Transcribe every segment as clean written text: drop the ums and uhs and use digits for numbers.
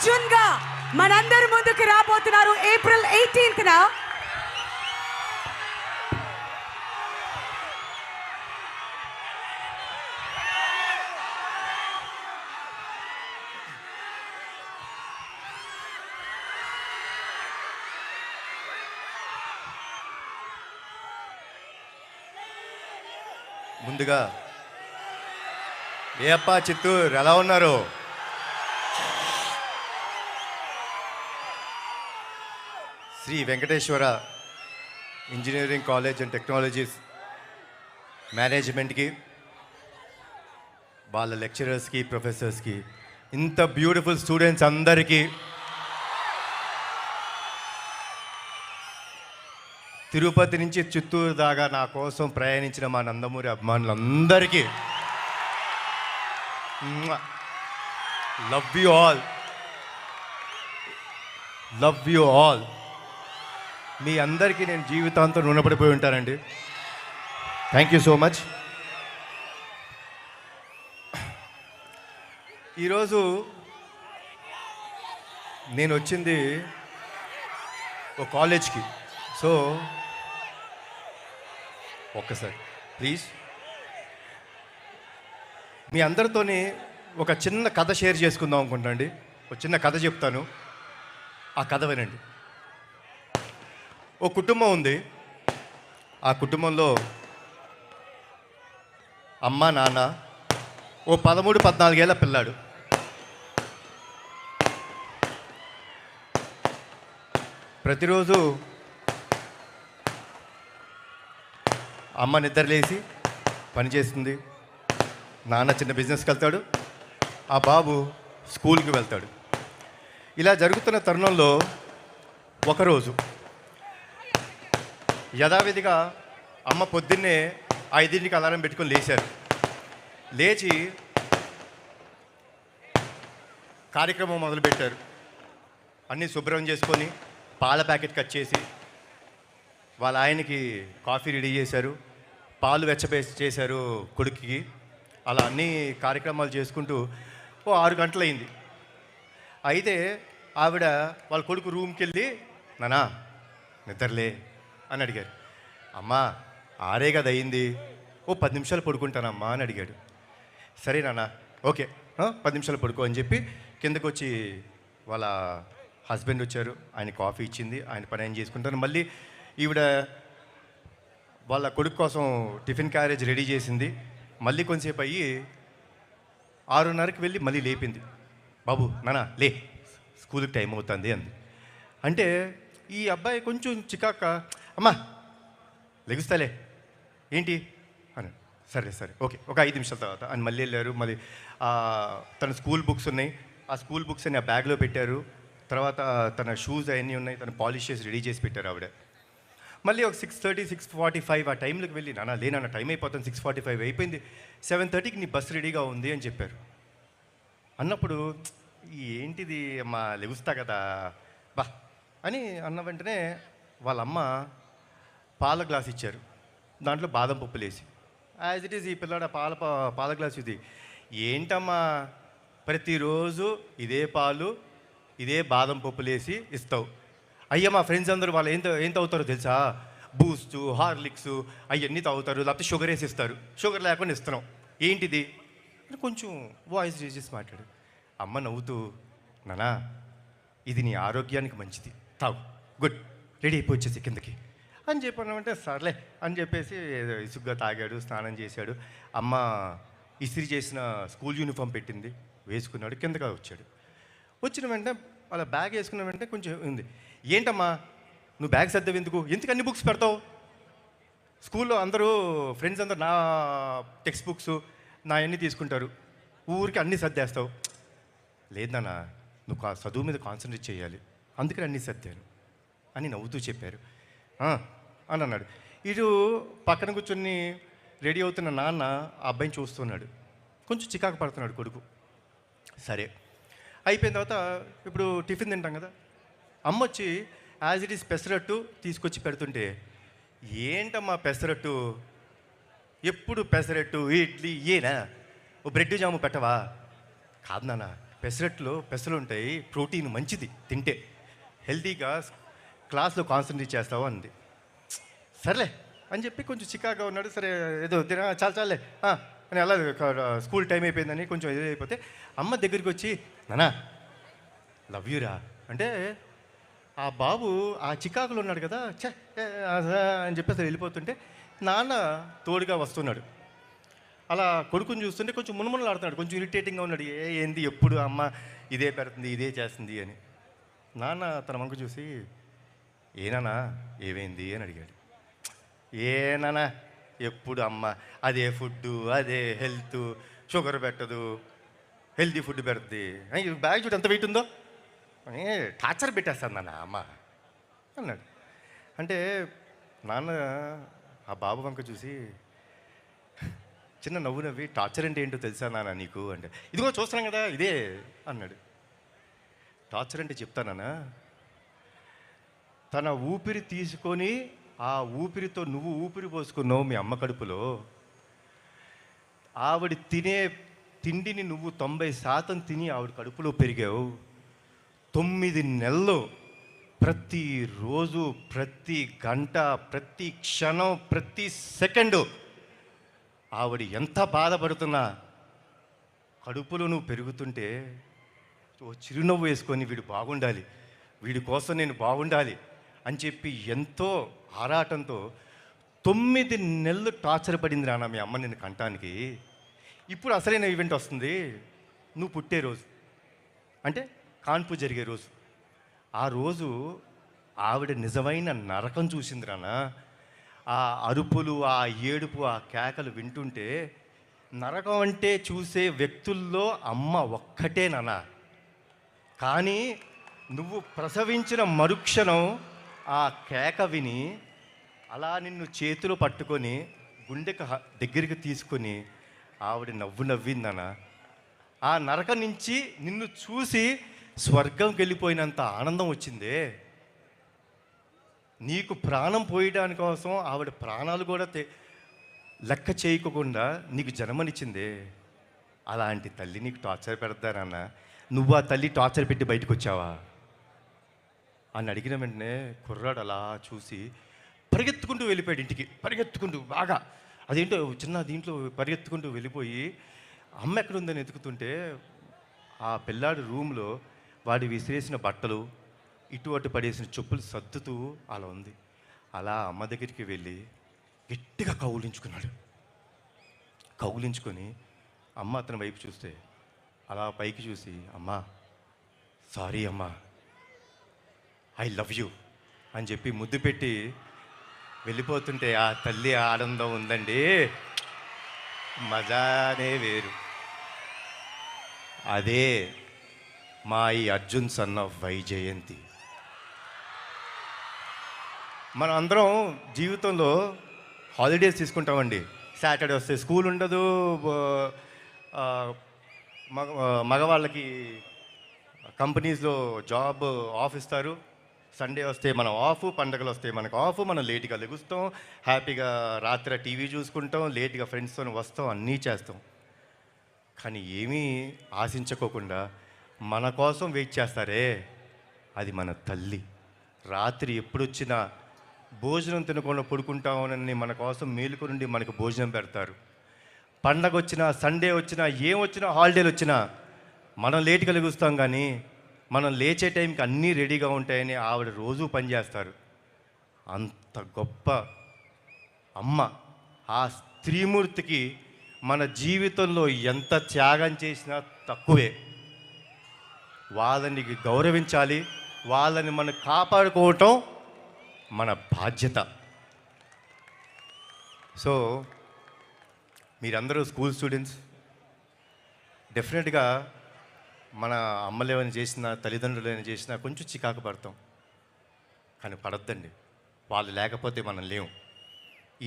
అర్జున్గా మనందరి ముందుకు రాబోతున్నారు ఏప్రిల్ 18న. ముందుగా ఏ అప్ప చిత్తూరు ఎలా ఉన్నారు? Sri Venkateswara engineering college and technologies మేనేజ్మెంట్కి, వాళ్ళ లెక్చరర్స్కి, ప్రొఫెసర్స్కి, ఇంత బ్యూటిఫుల్ స్టూడెంట్స్ అందరికీ, తిరుపతి నుంచి చిత్తూరు దాకా నా కోసం ప్రయాణించిన మా నందమూరి అభిమానులందరికీ love you all, love you all. మీ అందరికీ నేను జీవితాంతం రుణపడిపోయి ఉంటానండి. Thank you so much. ఈరోజు నేను వచ్చింది ఒక కాలేజ్కి. సో ఒక్కసారి ప్లీజ్ మీ అందరితోని ఒక చిన్న కథ షేర్ చేసుకుందాం అనుకుంటానండి. ఒక చిన్న కథ చెప్తాను, ఆ కథ వినండి. ఓ కుటుంబం ఉంది. ఆ కుటుంబంలో అమ్మ, నాన్న, ఓ 13-14 ఏళ్ళ పిల్లాడు. ప్రతిరోజు అమ్మ నిద్రలేసి పని చేస్తుంది, నాన్న చిన్న బిజినెస్కి వెళ్తాడు, ఆ బాబు స్కూల్కి వెళ్తాడు. ఇలా జరుగుతున్న తరుణంలో ఒకరోజు యథావిధిగా అమ్మ పొద్దున్నే 5ంటికి అలారం పెట్టుకొని లేచారు. లేచి కార్యక్రమం మొదలుపెట్టారు. అన్నీ శుభ్రం చేసుకొని పాల ప్యాకెట్ కట్ చేసి వాళ్ళ ఆయనకి కాఫీ రెడీ చేశారు, పాలు చేశారు కొడుకుకి. అలా అన్ని కార్యక్రమాలు చేసుకుంటూ ఓ 6 గంటలైంది. అయితే ఆవిడ వాళ్ళ కొడుకు రూమ్కి వెళ్ళి, నానా నిద్రలే అని అడిగారు. అమ్మా 6 కదా అయింది, ఓ 10 నిమిషాలు పడుకుంటానమ్మా అని అడిగాడు. సరే నాన్న ఓకే 10 నిమిషాలు పడుకో అని చెప్పి కిందకు వచ్చి వాళ్ళ హస్బెండ్ వచ్చారు. ఆయన కాఫీ ఇచ్చింది, ఆయన పని ఆయన చేసుకుంటారు. మళ్ళీ ఈవిడ వాళ్ళ కొడుకు కోసం టిఫిన్ క్యారేజ్ రెడీ చేసింది. మళ్ళీ కొంచెంసేపు అయ్యి 6:30కి వెళ్ళి మళ్ళీ లేపింది. బాబు నాన్న లే, స్కూల్కి టైం అవుతుంది అంది. అంటే ఈ అబ్బాయి కొంచెం చికాక, అమ్మా లెగుస్తాలే ఏంటి అని. సరే సరే ఓకే ఒక 5 నిమిషాల తర్వాత అని మళ్ళీ వెళ్ళారు. మళ్ళీ తన స్కూల్ బుక్స్ ఉన్నాయి, ఆ స్కూల్ బుక్స్ అని ఆ బ్యాగ్లో పెట్టారు. తర్వాత తన షూస్ అవన్నీ ఉన్నాయి, తను పాలిష్ చేసి రెడీ చేసి పెట్టారు ఆవిడ. మళ్ళీ ఒక 6:30, 6:45 ఆ టైంలోకి వెళ్ళి, నాన్న లేనన్న టైం అయిపోతుంది, 6:45 అయిపోయింది, 7:30కి నీ బస్సు రెడీగా ఉంది అని చెప్పారు. అన్నప్పుడు ఏంటిది అమ్మా లెగుస్తా కదా బా అని అన్న వెంటనే వాళ్ళమ్మ పాల గ్లాస్ ఇచ్చారు, దాంట్లో బాదం పప్పులు వేసి. యాజ్ ఇట్ ఈజ్ ఈ పిల్లాడ పాల గ్లాస్ ఇది ఏంటమ్మా ప్రతిరోజు ఇదే పాలు ఇదే బాదం పప్పులు వేసి ఇస్తావు? అయ్యా మా ఫ్రెండ్స్ అందరూ వాళ్ళు ఏం తాగుతారో తెలుసా, బూస్ట్, హార్లిక్స్ అవన్నీ తాగుతారు, లేకపోతే షుగర్ వేసి ఇస్తారు, షుగర్ లేకుండా ఇస్తున్నాం, ఏంటిది అని కొంచెం వాయిస్ రేజ్ చేసి మాట్లాడు. అమ్మ నవ్వుతూ, నానా ఇది నీ ఆరోగ్యానికి మంచిది, తాగు, గుడ్, రెడీ అయిపోయి వచ్చేసి కిందకి అని చెప్పానంటే సర్లే అని చెప్పేసి ఇసుగ్గా తాగాడు, స్నానం చేశాడు. అమ్మ ఇస్త్రీ చేసిన స్కూల్ యూనిఫామ్ పెట్టింది, వేసుకున్నాడు, కిందగా వచ్చాడు. వచ్చిన వెంటనే అలా బ్యాగ్ వేసుకున్న వెంటనే కొంచెం ఉంది, ఏంటమ్మా నువ్వు బ్యాగ్ సర్దవు ఎందుకు అన్ని బుక్స్ పెడతావు? స్కూల్లో అందరూ ఫ్రెండ్స్ అందరూ నా టెక్స్ట్ బుక్స్ నా అన్నీ తీసుకుంటారు, ఊరికి అన్నీ సర్దేస్తావు. లేదు నాన్న నువ్వు చదువు మీద కాన్సన్ట్రేట్ చేయాలి, అందుకని అన్నీ సర్దాను అని నవ్వుతూ చెప్పారు. అని అన్నాడు. ఇటు పక్కన కూర్చొని రెడీ అవుతున్న నాన్న ఆ అబ్బాయిని చూస్తున్నాడు, కొంచెం చికాకు పడుతున్నాడు కొడుకు. సరే అయిపోయిన తర్వాత ఇప్పుడు టిఫిన్ తింటాం కదా, అమ్మ వచ్చి యాజ్ ఇట్ ఈస్ పెసరట్టు తీసుకొచ్చి పెడుతుంటే, ఏంటమ్మా పెసరట్టు ఎప్పుడు పెసరట్టు ఇడ్లీ ఏనా, ఓ బ్రెడ్ జాము పెట్టవా? కాదు నాన్న పెసలు ఉంటాయి, ప్రోటీన్ మంచిది తింటే, హెల్తీగా క్లాస్లో కాన్సన్ట్రేట్ చేస్తావు అంది. సర్లే అని చెప్పి కొంచెం చికాగా ఉన్నాడు. సరే ఏదో తిన చాలే అని అలా స్కూల్ టైం అయిపోయిందని కొంచెం ఏదో అయిపోతే అమ్మ దగ్గరికి వచ్చి, నానా లవ్ యూరా అంటే, ఆ బాబు ఆ చికాకులో ఉన్నాడు కదా, ఛే అని చెప్పేసి వెళ్ళిపోతుంటే నాన్న తోడుగా వస్తున్నాడు. అలా కొడుకుని చూస్తుంటే కొంచెం మునుమునలాడుతున్నాడు, కొంచెం ఇరిటేటింగ్గా ఉన్నాడు. ఏంది ఎప్పుడు అమ్మ ఇదే పెడుతుంది, ఇదే చేస్తుంది అని. నాన్న తన వంక చూసి, ఏనానా ఏమైంది అని అడిగాడు. ఏనానా ఎప్పుడు అమ్మ అదే ఫుడ్డు, అదే హెల్త్, షుగర్ పెట్టదు, హెల్తీ ఫుడ్ పెడుతుంది, బ్యాగ్ చూడు ఎంత వెయిట్ ఉందో అని టార్చర్ పెట్టేస్తాను నాన్న అమ్మ అన్నాడు. అంటే నాన్న ఆ బాబు వంక చూసి చిన్న నవ్వు నవ్వి, టార్చర్ అంటే ఏంటో తెలుసా నాన్న నీకు అంటే, ఇదిగో చూస్తున్నాం కదా ఇదే అన్నాడు. టార్చర్ అంటే చెప్తానా, తన ఊపిరి తీసుకొని ఆ ఊపిరితో నువ్వు ఊపిరి పోసుకున్నావు మీ అమ్మ కడుపులో. ఆవిడ తినే తిండిని నువ్వు 90% తిని ఆవిడ కడుపులో పెరిగావు. 9 నెలలు ప్రతిరోజు, ప్రతి గంట, ప్రతి క్షణం, ప్రతి సెకండు ఆవిడ ఎంత బాధపడుతున్నా కడుపులో నువ్వు పెరుగుతుంటే ఓ చిరునవ్వు వేసుకొని వీడు బాగుండాలి, వీడి కోసం నేను బాగుండాలి అని చెప్పి ఎంతో ఆరాటంతో 9 నెలలు టార్చర్ పడింది నాన్న మీ అమ్మ నిన్ను కంటానికి. ఇప్పుడు అసలైన ఈవెంట్ వస్తుంది, నువ్వు పుట్టే రోజు అంటే కాన్పు జరిగే రోజు. ఆ రోజు ఆవిడ నిజమైన నరకం చూసింది నాన్న. ఆ అరుపులు, ఆ ఏడుపు, ఆ కేకలు వింటుంటే నరకం అంటే చూసే వ్యక్తుల్లో అమ్మ ఒక్కటే నాన్న. కానీ నువ్వు ప్రసవించిన మరుక్షణం ఆ కేక విని అలా నిన్ను చేతిలో పట్టుకొని గుండెకి దగ్గరికి తీసుకొని ఆవిడ నవ్వు నవ్విందన్న. ఆ నరకం నుంచి నిన్ను చూసి స్వర్గంకి వెళ్ళిపోయినంత ఆనందం వచ్చిందే. నీకు ప్రాణం పోయడానికి కోసం ఆవిడ ప్రాణాలు కూడా లెక్క చేయకుండా నీకు జన్మనిచ్చిందే. అలాంటి తల్లి నీకు టార్చర్ పెడతానన్న, నువ్వు ఆ తల్లి టార్చర్ పెట్టి బయటకు వచ్చావా అని అడిగిన వెంటనే కుర్రాడు అలా చూసి పరిగెత్తుకుంటూ వెళ్ళిపోయాడు ఇంటికి. పరిగెత్తుకుంటూ బాగా అదేంటో చిన్న దీంట్లో పరిగెత్తుకుంటూ వెళ్ళిపోయి అమ్మ ఎక్కడుందని వెతుకుతుంటే ఆ పిల్లాడి రూమ్లో వాడి విసిరేసిన బట్టలు, ఇటు అటు పడేసిన చెప్పులు సర్దుతూ అలా ఉంది. అలా అమ్మ దగ్గరికి వెళ్ళి గట్టిగా కౌగులించుకొని అమ్మ అతని వైపు చూస్తే అలా పైకి చూసి, అమ్మా సారీ అమ్మా, ఐ లవ్ యూ అని చెప్పి ముద్దు పెట్టి వెళ్ళిపోతుంటే ఆ తల్లి ఆనందం ఉందండి, మజానే వేరు. అదే మా ఈ అర్జున్ సన్ ఆఫ్ వైజయంతి. మనం అందరం జీవితంలో హాలిడేస్ తీసుకుంటామండి. సాటర్డే వస్తే స్కూల్ ఉండదు, మగవాళ్ళకి కంపెనీస్లో జాబ్ ఆఫ్ ఇస్తారు. సండే వస్తే మనం ఆఫ్, పండగలు వస్తే మనకు ఆఫ్, మనం లేట్గా లెగుస్తాం, హ్యాపీగా రాత్రి టీవీ చూసుకుంటాం, లేట్గా ఫ్రెండ్స్తో వస్తాం, అన్నీ చేస్తాం. కానీ ఏమీ ఆశించుకోకుండా మన కోసం వెయిట్ చేస్తారే, అది మన తల్లి. రాత్రి ఎప్పుడొచ్చినా భోజనం తినకుండా పడుకుంటామని మన కోసం మేలుకు నుండి మనకు భోజనం పెడతారు. పండగ వచ్చినా, సండే వచ్చినా, ఏం వచ్చినా, హాలిడేలు వచ్చినా మనం లేట్గా లెగుస్తాం, కానీ మనం లేచే టైంకి అన్నీ రెడీగా ఉంటాయని ఆవిడ రోజూ పనిచేస్తారు. అంత గొప్ప అమ్మ. ఆ స్త్రీమూర్తికి మన జీవితంలో ఎంత త్యాగం చేసినా తక్కువే. వాళ్ళని గౌరవించాలి, వాళ్ళని మనం కాపాడుకోవటం మన బాధ్యత. సో మీరందరూ స్కూల్ స్టూడెంట్స్, డెఫినెట్గా మన అమ్మలు ఏమైనా చేసినా, తల్లిదండ్రులు ఏమైనా చేసినా కొంచెం చికాకు పడతాం, కానీ పడద్దండి. వాళ్ళు లేకపోతే మనం లేవు.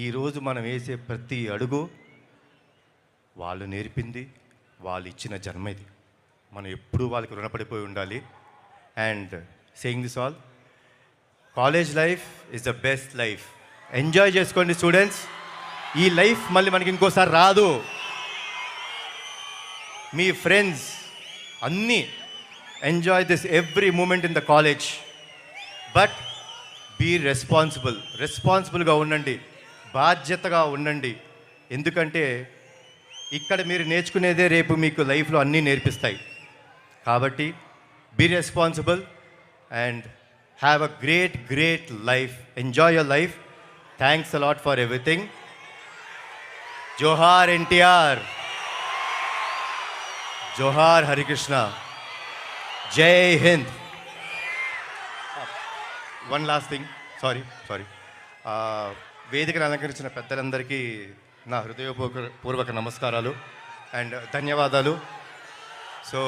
ఈరోజు మనం వేసే ప్రతి అడుగు వాళ్ళు నేర్పింది, వాళ్ళు ఇచ్చిన జన్మ ఇది. మనం ఎప్పుడూ వాళ్ళకి రుణపడిపోయి ఉండాలి. And saying this all, college life is the best life. Enjoy చేసుకోండి స్టూడెంట్స్. ఈ లైఫ్ మళ్ళీ మనకి ఇంకోసారి రాదు. మీ ఫ్రెండ్స్, అన్నీ enjoy this every moment in the college. But be రెస్పాన్సిబుల్గా ఉండండి, బాధ్యతగా ఉండండి. ఎందుకంటే ఇక్కడ మీరు నేర్చుకునేదే రేపు మీకు లైఫ్లో అన్నీ నేర్పిస్తాయి. కాబట్టి be responsible and have a great life. Enjoy your life. Thanks a lot for everything. జోహార్ ఎన్టీఆర్, జోహార్ హరికృష్ణ, జై Hind. One last thing, sorry వేదికను అలంకరించిన పెద్దలందరికీ నా హృదయపూర్వక నమస్కారాలు అండ్ ధన్యవాదాలు. సో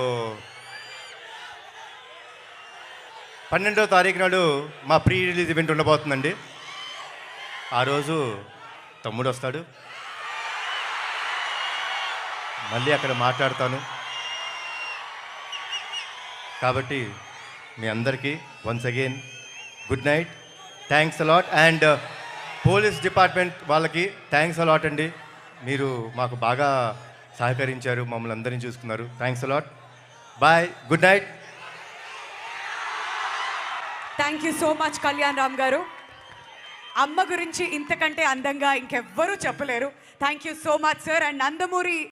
12వ తారీఖు నాడు మా ప్రీ రిలీజ్ ఈవెంట్ ఉండబోతుందండి. ఆ రోజు తమ్ముడు వస్తాడు, మళ్ళీ అక్కడ మాట్లాడతాను. కాబట్టి మీ అందరికీ once again good night, thanks a lot. And police department వాళ్ళకి థ్యాంక్స్ అలాట్ అండి. మీరు మాకు బాగా సహకరించారు, మమ్మల్ని అందరినీ చూసుకున్నారు. Thanks a lot. Bye, good night. Thank you so much Kalyan Ram గారు. అమ్మ గురించి ఇంతకంటే అందంగా ఇంకెవ్వరూ చెప్పలేరు. Thank you so much sir. And Nandamuri